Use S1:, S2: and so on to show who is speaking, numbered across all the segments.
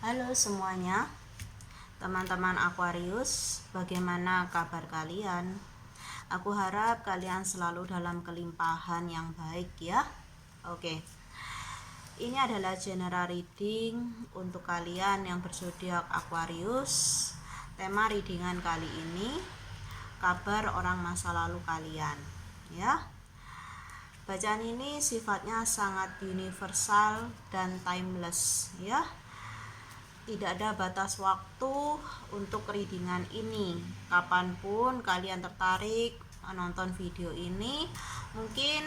S1: Halo semuanya, teman-teman Aquarius, bagaimana kabar kalian? Aku harap kalian selalu dalam kelimpahan yang baik ya. Oke, ini adalah general reading untuk kalian yang berzodiak Aquarius. Tema readingan kali ini, kabar orang masa lalu kalian ya. Bacaan ini sifatnya sangat universal dan timeless ya. Tidak ada batas waktu untuk readingan ini. Kapanpun kalian tertarik menonton video ini, mungkin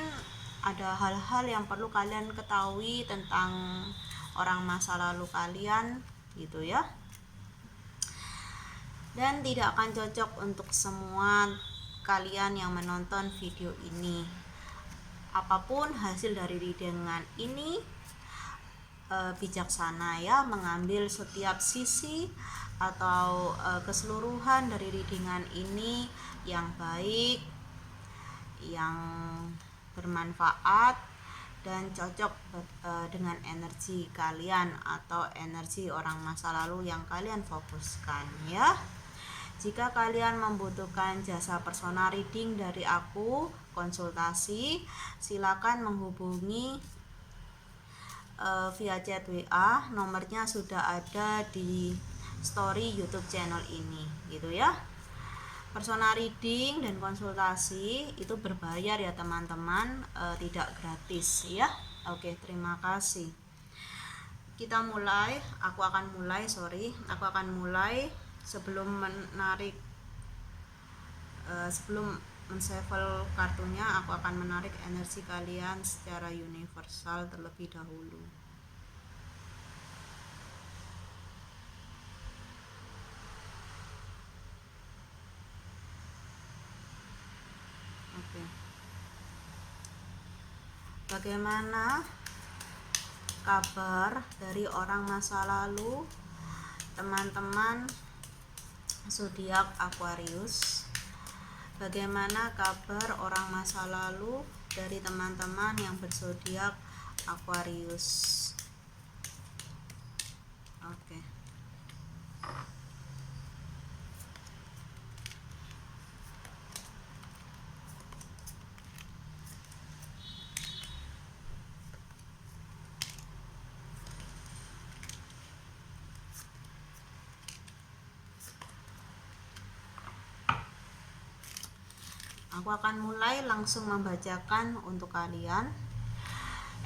S1: ada hal-hal yang perlu kalian ketahui tentang orang masa lalu kalian gitu ya. Dan tidak akan cocok untuk semua kalian yang menonton video ini. Apapun hasil dari readingan ini, bijaksana ya, mengambil setiap sisi atau keseluruhan dari readingan ini yang baik, yang bermanfaat dan cocok dengan energi kalian atau energi orang masa lalu yang kalian fokuskan ya. Jika kalian membutuhkan jasa personal reading dari aku, konsultasi, silakan menghubungi via chat WA. Nomornya sudah ada di story YouTube channel ini gitu ya. Personal reading dan konsultasi itu berbayar ya teman-teman, tidak gratis ya. Oke, terima kasih. Kita mulai, aku akan mulai sebelum menarik sebelum men-shuffle kartunya, aku akan menarik energi kalian secara universal terlebih dahulu. Oke. Bagaimana kabar dari orang masa lalu teman-teman zodiak Aquarius? Bagaimana kabar orang masa lalu dari teman-teman yang berzodiak Aquarius? Oke. Aku akan mulai langsung membacakan untuk kalian.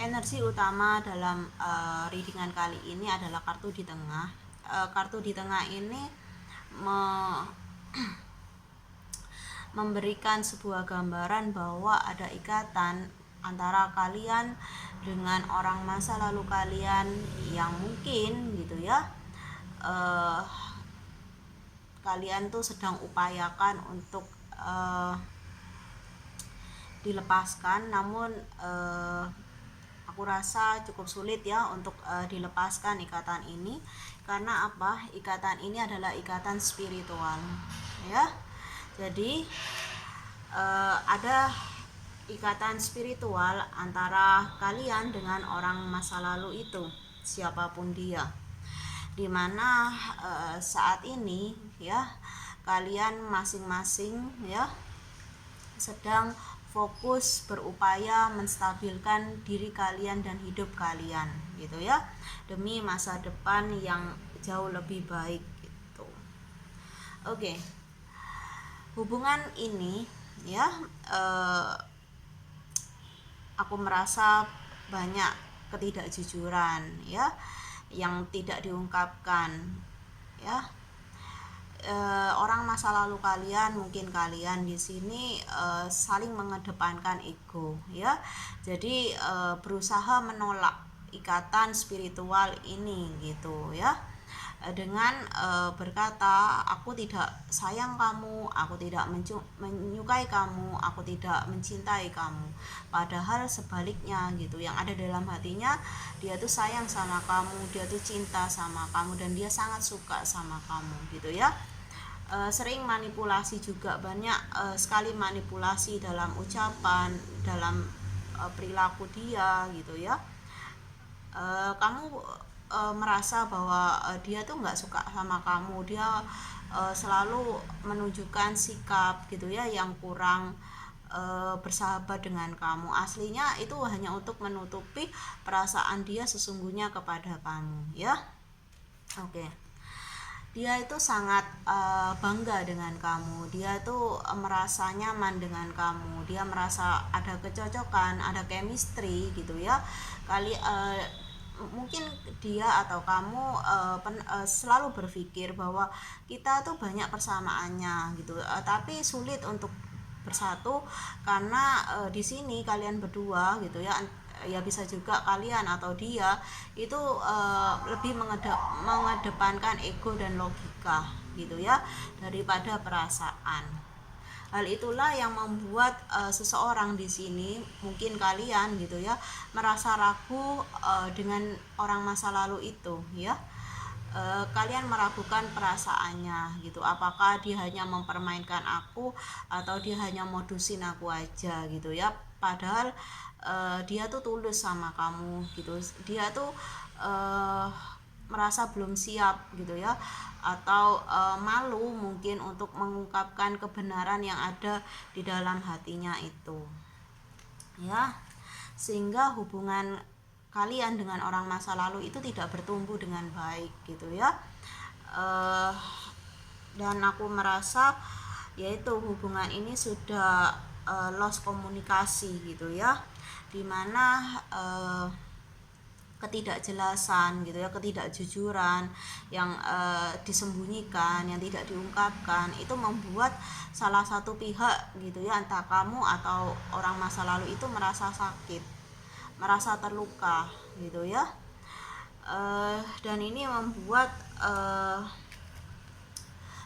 S1: Energi utama dalam readingan kali ini adalah kartu di tengah. Kartu di tengah ini memberikan sebuah gambaran bahwa ada ikatan antara kalian dengan orang masa lalu kalian yang mungkin gitu ya, kalian tuh sedang upayakan untuk dilepaskan, namun aku rasa cukup sulit ya untuk dilepaskan ikatan ini. Karena apa? Ikatan ini adalah ikatan spiritual ya. Jadi ada ikatan spiritual antara kalian dengan orang masa lalu itu, siapapun dia, dimana saat ini ya kalian masing-masing ya sedang fokus berupaya menstabilkan diri kalian dan hidup kalian gitu ya, demi masa depan yang jauh lebih baik gitu. Oke. Hubungan ini ya, aku merasa banyak ketidakjujuran ya yang tidak diungkapkan ya. Orang masa lalu kalian, mungkin kalian di sini saling mengedepankan ego ya. Jadi berusaha menolak ikatan spiritual ini gitu ya, dengan berkata aku tidak sayang kamu, aku tidak menyukai kamu, aku tidak mencintai kamu. Padahal sebaliknya gitu, yang ada dalam hatinya dia tuh sayang sama kamu, dia tuh cinta sama kamu, dan dia sangat suka sama kamu gitu ya. Sering manipulasi juga, banyak sekali manipulasi dalam ucapan, dalam perilaku dia gitu ya. kamu merasa bahwa dia tuh nggak suka sama kamu, dia selalu menunjukkan sikap gitu ya yang kurang bersahabat dengan kamu. Aslinya itu hanya untuk menutupi perasaan dia sesungguhnya kepada kamu ya. Oke. Dia itu sangat bangga dengan kamu, dia itu merasa nyaman dengan kamu, dia merasa ada kecocokan, ada chemistry gitu ya. Mungkin dia atau kamu selalu berpikir bahwa kita tuh banyak persamaannya gitu, tapi sulit untuk bersatu karena di sini kalian berdua gitu ya, ya bisa juga kalian atau dia itu lebih mengedepankan ego dan logika gitu ya daripada perasaan. Hal itulah yang membuat seseorang di sini, mungkin kalian gitu ya, merasa ragu dengan orang masa lalu itu ya. Kalian meragukan perasaannya gitu, apakah dia hanya mempermainkan aku atau dia hanya modusin aku aja gitu ya, padahal dia tuh tulus sama kamu gitu, dia tuh merasa belum siap gitu ya, atau malu mungkin untuk mengungkapkan kebenaran yang ada di dalam hatinya itu ya, sehingga hubungan kalian dengan orang masa lalu itu tidak bertumbuh dengan baik gitu ya. Dan aku merasa yaitu hubungan ini sudah lost komunikasi gitu ya, dimana ketidakjelasan gitu ya, ketidakjujuran yang disembunyikan, yang tidak diungkapkan itu membuat salah satu pihak gitu ya, entah kamu atau orang masa lalu itu merasa sakit, merasa terluka gitu ya. Dan ini membuat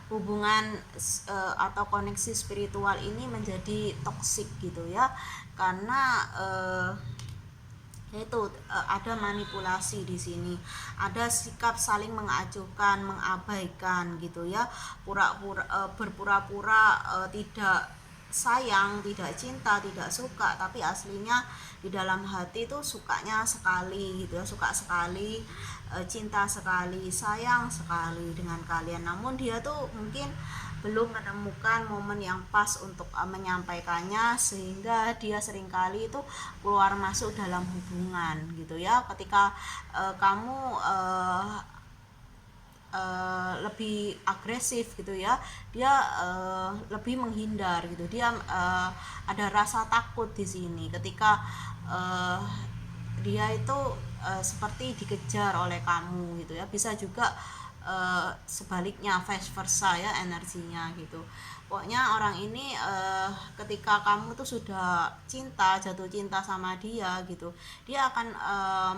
S1: hubungan atau koneksi spiritual ini menjadi toksik gitu ya, karena yaitu ada manipulasi di sini, ada sikap saling mengacuhkan, mengabaikan gitu ya, berpura-pura tidak sayang, tidak cinta, tidak suka, tapi aslinya di dalam hati itu sukanya sekali gitu ya, suka sekali, cinta sekali, sayang sekali dengan kalian. Namun dia tuh mungkin belum menemukan momen yang pas untuk menyampaikannya, sehingga dia seringkali itu keluar masuk dalam hubungan gitu ya. Ketika kamu lebih agresif gitu ya, dia lebih menghindar gitu, dia ada rasa takut di sini ketika dia itu seperti dikejar oleh kamu gitu ya. Bisa juga sebaliknya, vice versa ya energinya gitu. Pokoknya orang ini ketika kamu tuh sudah cinta, jatuh cinta sama dia gitu, dia akan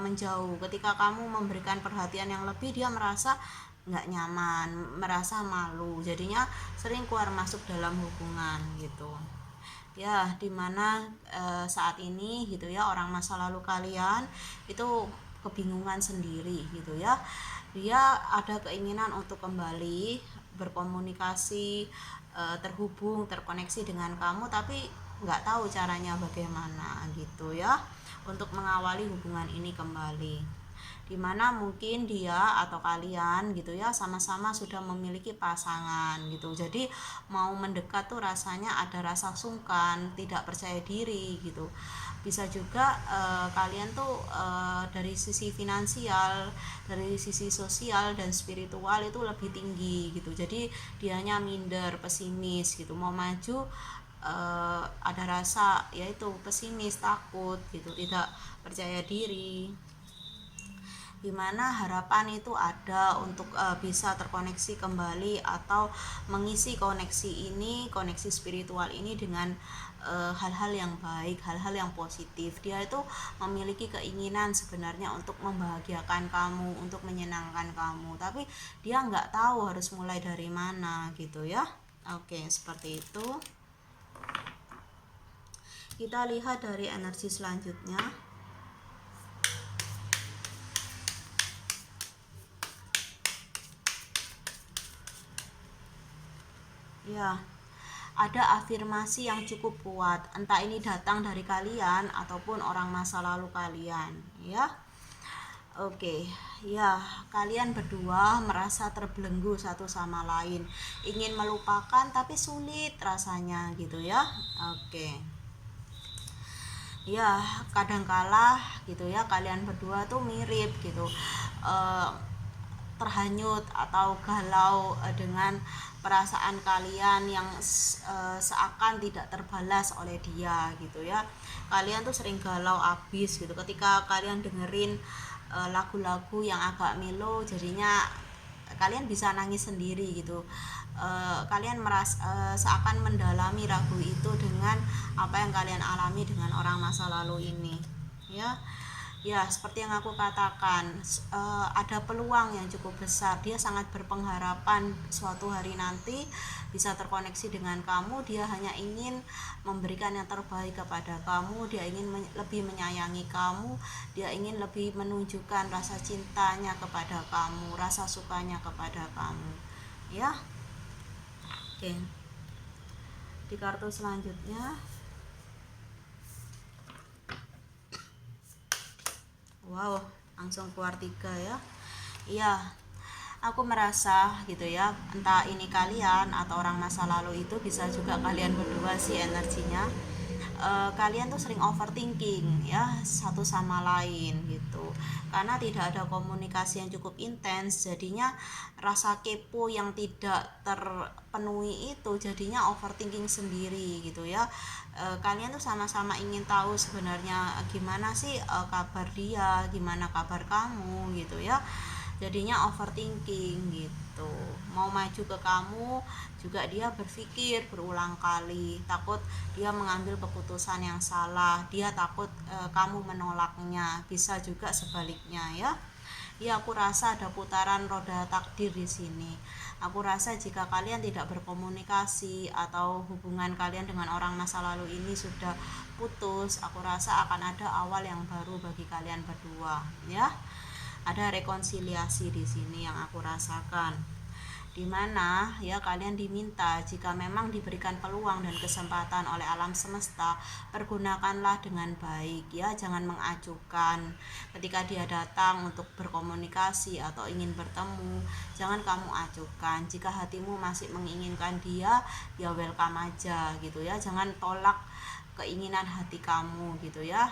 S1: menjauh. Ketika kamu memberikan perhatian yang lebih, dia merasa nggak nyaman, merasa malu, jadinya sering keluar masuk dalam hubungan gitu ya. Dimana saat ini gitu ya, orang masa lalu kalian itu kebingungan sendiri gitu ya, dia ada keinginan untuk kembali berkomunikasi, terhubung, terkoneksi dengan kamu, tapi nggak tahu caranya bagaimana gitu ya, untuk mengawali hubungan ini kembali. Dimana mungkin dia atau kalian gitu ya sama-sama sudah memiliki pasangan gitu, jadi mau mendekat tuh rasanya ada rasa sungkan, tidak percaya diri gitu. Bisa juga kalian tuh dari sisi finansial, dari sisi sosial dan spiritual itu lebih tinggi gitu, jadi dianya minder, pesimis gitu, mau maju ada rasa yaitu pesimis, takut gitu, tidak percaya diri. Dimana harapan itu ada untuk bisa terkoneksi kembali atau mengisi koneksi ini, koneksi spiritual ini dengan hal-hal yang baik, hal-hal yang positif. Dia itu memiliki keinginan sebenarnya untuk membahagiakan kamu, untuk menyenangkan kamu, tapi dia nggak tahu harus mulai dari mana gitu ya. Oke, seperti itu. Kita lihat dari energi selanjutnya. Ya, ada afirmasi yang cukup kuat, entah ini datang dari kalian ataupun orang masa lalu kalian ya. Oke, ya, kalian berdua merasa terbelenggu satu sama lain, ingin melupakan tapi sulit rasanya gitu ya. Oke. Ya, kadangkala gitu ya, kalian berdua tuh mirip gitu. Eh, Terhanyut atau galau dengan perasaan kalian yang seakan tidak terbalas oleh dia gitu ya. Kalian tuh sering galau abis gitu ketika kalian dengerin lagu-lagu yang agak melo, jadinya kalian bisa nangis sendiri gitu. Kalian seakan mendalami lagu itu dengan apa yang kalian alami dengan orang masa lalu ini ya. Ya, seperti yang aku katakan, ada peluang yang cukup besar. Dia sangat berpengharapan suatu hari nanti bisa terkoneksi dengan kamu. Dia hanya ingin memberikan yang terbaik kepada kamu. Dia ingin lebih menyayangi kamu. Dia ingin lebih menunjukkan rasa cintanya kepada kamu, rasa sukanya kepada kamu. Ya, oke. Di kartu selanjutnya, wow, langsung keluar 3 ya. Iya, aku merasa gitu ya, entah ini kalian atau orang masa lalu itu, bisa juga kalian berdua sih energinya. Kalian tuh sering overthinking ya satu sama lain gitu, karena tidak ada komunikasi yang cukup intens, jadinya rasa kepo yang tidak terpenuhi itu jadinya overthinking sendiri gitu ya. Kalian tuh sama-sama ingin tahu sebenarnya gimana sih kabar dia, gimana kabar kamu gitu ya, jadinya overthinking gitu. Mau maju ke kamu juga dia berpikir berulang kali, takut dia mengambil keputusan yang salah, dia takut kamu menolaknya, bisa juga sebaliknya ya. Ya, aku rasa ada putaran roda takdir di sini. Aku rasa jika kalian tidak berkomunikasi atau hubungan kalian dengan orang masa lalu ini sudah putus, aku rasa akan ada awal yang baru bagi kalian berdua ya. Ada rekonsiliasi di sini yang aku rasakan, dimana ya kalian diminta, jika memang diberikan peluang dan kesempatan oleh alam semesta, pergunakanlah dengan baik ya, jangan mengacuhkan. Ketika dia datang untuk berkomunikasi atau ingin bertemu, jangan kamu acuhkan. Jika hatimu masih menginginkan dia, ya welcome aja gitu ya, jangan tolak keinginan hati kamu gitu ya,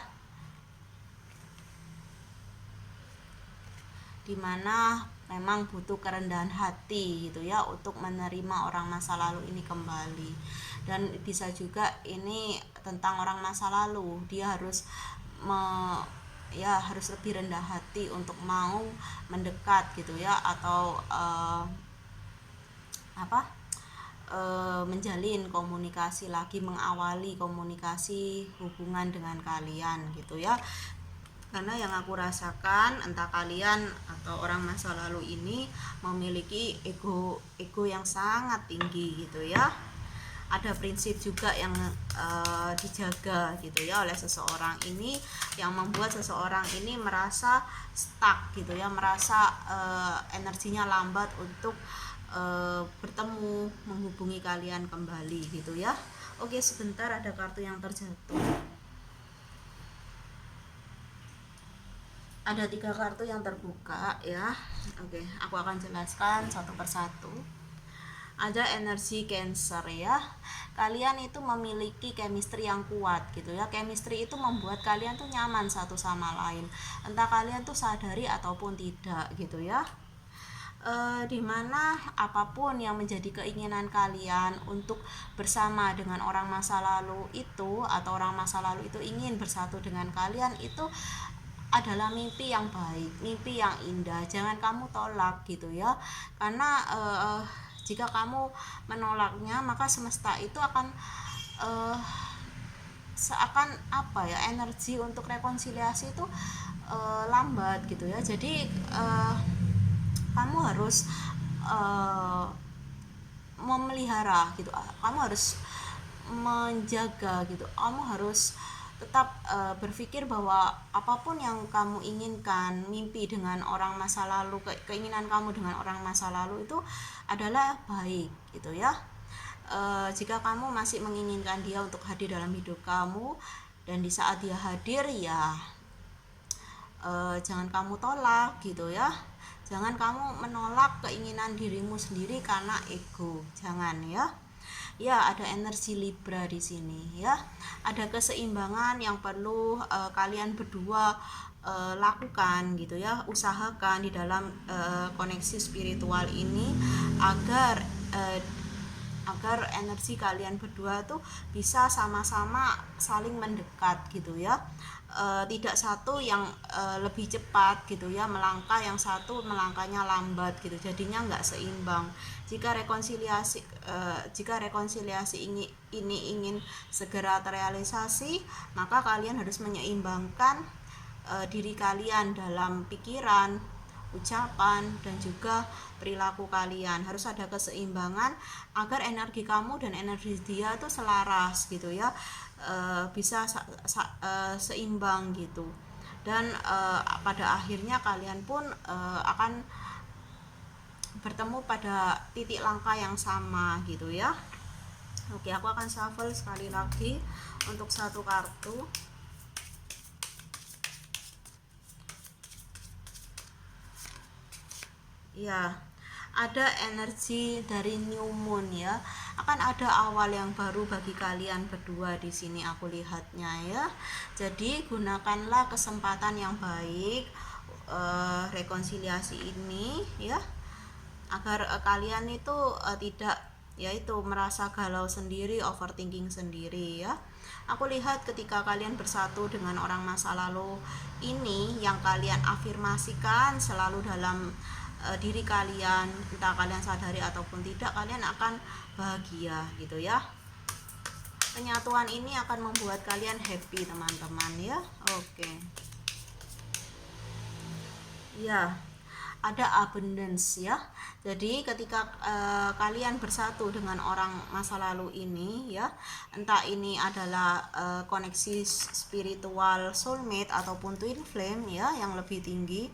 S1: dimana memang butuh kerendahan hati gitu ya untuk menerima orang masa lalu ini kembali. Dan bisa juga ini tentang orang masa lalu, dia harus harus lebih rendah hati untuk mau mendekat gitu ya, atau menjalin komunikasi lagi, mengawali komunikasi hubungan dengan kalian gitu ya. Karena yang aku rasakan, entah kalian atau orang masa lalu ini memiliki ego yang sangat tinggi gitu ya. Ada prinsip juga yang dijaga gitu ya oleh seseorang ini, yang membuat seseorang ini merasa stuck gitu ya, merasa energinya lambat untuk bertemu, menghubungi kalian kembali gitu ya. Oke, sebentar, ada kartu yang terjatuh. Ada 3 kartu yang terbuka ya. Oke, aku akan jelaskan satu persatu. Ada energi Cancer ya. Kalian itu memiliki chemistry yang kuat gitu ya. Chemistry itu membuat kalian tuh nyaman satu sama lain, entah kalian tuh sadari ataupun tidak gitu ya. Dimana apapun yang menjadi keinginan kalian untuk bersama dengan orang masa lalu itu, atau orang masa lalu itu ingin bersatu dengan kalian, itu adalah mimpi yang baik, mimpi yang indah. Jangan kamu tolak gitu ya, karena jika kamu menolaknya, maka semesta itu akan seakan apa ya, energi untuk rekonsiliasi itu lambat gitu ya. Jadi kamu harus memelihara gitu, kamu harus menjaga gitu, kamu harus tetap berpikir bahwa apapun yang kamu inginkan, mimpi dengan orang masa lalu, keinginan kamu dengan orang masa lalu itu adalah baik gitu ya. Jika kamu masih menginginkan dia untuk hadir dalam hidup kamu, dan di saat dia hadir ya jangan kamu tolak gitu ya. Jangan kamu menolak keinginan dirimu sendiri karena ego, jangan ya. Ya, ada energi Libra di sini ya. Ada keseimbangan yang perlu kalian berdua lakukan gitu ya. Usahakan di dalam koneksi spiritual ini agar energi kalian berdua tuh bisa sama-sama saling mendekat gitu ya. Tidak satu yang lebih cepat gitu ya melangkah, yang satu melangkahnya lambat gitu, jadinya nggak seimbang. Jika rekonsiliasi ini ingin segera terrealisasi, maka kalian harus menyeimbangkan diri kalian dalam pikiran, ucapan, dan juga perilaku kalian. Harus ada keseimbangan agar energi kamu dan energi dia tuh selaras gitu ya, bisa seimbang gitu. Dan pada akhirnya kalian pun akan bertemu pada titik langkah yang sama gitu ya. Oke, aku akan shuffle sekali lagi untuk satu kartu. Ya, ada energi dari new moon ya. Akan ada awal yang baru bagi kalian berdua di sini aku lihatnya ya. Jadi gunakanlah kesempatan yang baik rekonsiliasi ini ya, agar kalian itu tidak yaitu merasa galau sendiri, overthinking sendiri ya. Aku lihat ketika kalian bersatu dengan orang masa lalu ini yang kalian afirmasikan selalu dalam diri kalian, entah kalian sadari ataupun tidak, kalian akan bahagia gitu ya. Penyatuan ini akan membuat kalian happy teman-teman ya. Oke. Ya, ada abundance ya. Jadi ketika kalian bersatu dengan orang masa lalu ini ya, entah ini adalah koneksi spiritual soulmate ataupun twin flame ya yang lebih tinggi,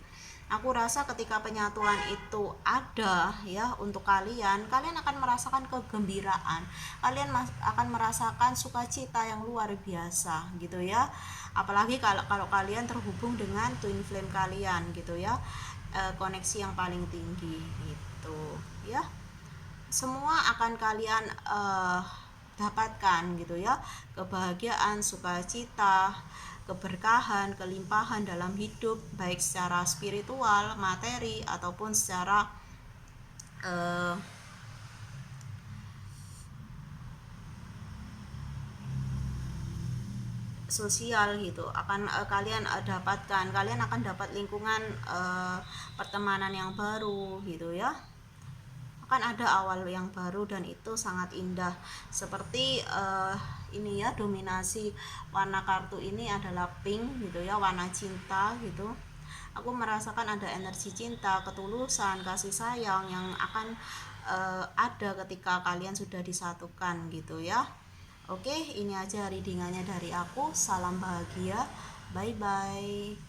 S1: aku rasa ketika penyatuan itu ada ya untuk kalian akan merasakan kegembiraan, kalian akan merasakan sukacita yang luar biasa gitu ya. Apalagi kalau kalian terhubung dengan twin flame kalian gitu ya, koneksi yang paling tinggi gitu ya. Semua akan kalian dapatkan gitu ya, kebahagiaan, sukacita, keberkahan, kelimpahan dalam hidup, baik secara spiritual, materi, ataupun secara sosial gitu. Akan kalian dapatkan, kalian akan dapat lingkungan pertemanan yang baru gitu ya. Akan ada awal yang baru dan itu sangat indah. Seperti ini ya, dominasi warna kartu ini adalah pink gitu ya, warna cinta gitu. Aku merasakan ada energi cinta, ketulusan, kasih sayang yang akan ada ketika kalian sudah disatukan gitu ya. Oke, ini aja readingannya dari aku. Salam bahagia. Bye bye.